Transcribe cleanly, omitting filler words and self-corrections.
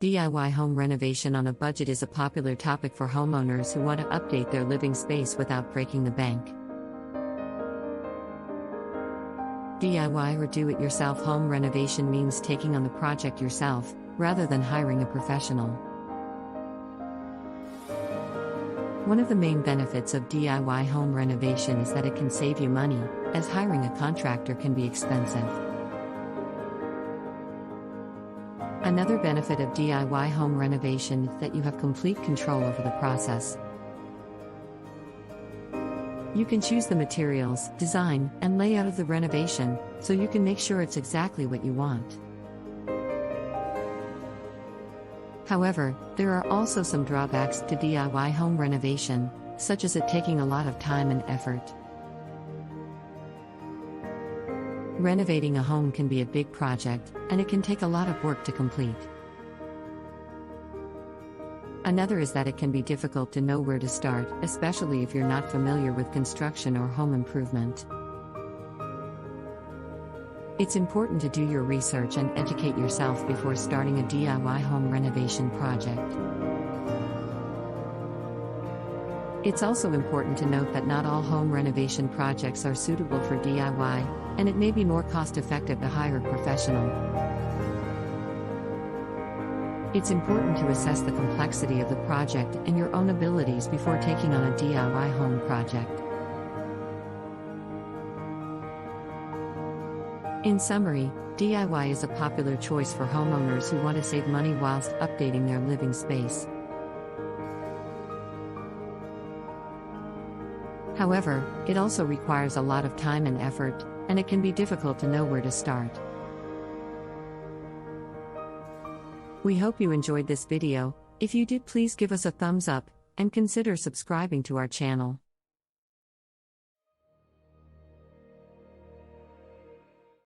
DIY home renovation on a budget is a popular topic for homeowners who want to update their living space without breaking the bank. DIY or do-it-yourself home renovation means taking on the project yourself, rather than hiring a professional. One of the main benefits of DIY home renovation is that it can save you money, as hiring a contractor can be expensive. Another benefit of DIY home renovation is that you have complete control over the process. You can choose the materials, design, and layout of the renovation, so you can make sure it's exactly what you want. However, there are also some drawbacks to DIY home renovation, such as it taking a lot of time and effort. Renovating a home can be a big project, and it can take a lot of work to complete. Another is that it can be difficult to know where to start, especially if you're not familiar with construction or home improvement. It's important to do your research and educate yourself before starting a DIY home renovation project. It's also important to note that not all home renovation projects are suitable for DIY, and it may be more cost-effective to hire a professional. It's important to assess the complexity of the project and your own abilities before taking on a DIY home project. In summary, DIY is a popular choice for homeowners who want to save money whilst updating their living space. However, it also requires a lot of time and effort, and it can be difficult to know where to start. We hope you enjoyed this video. If you did, please give us a thumbs up, and consider subscribing to our channel.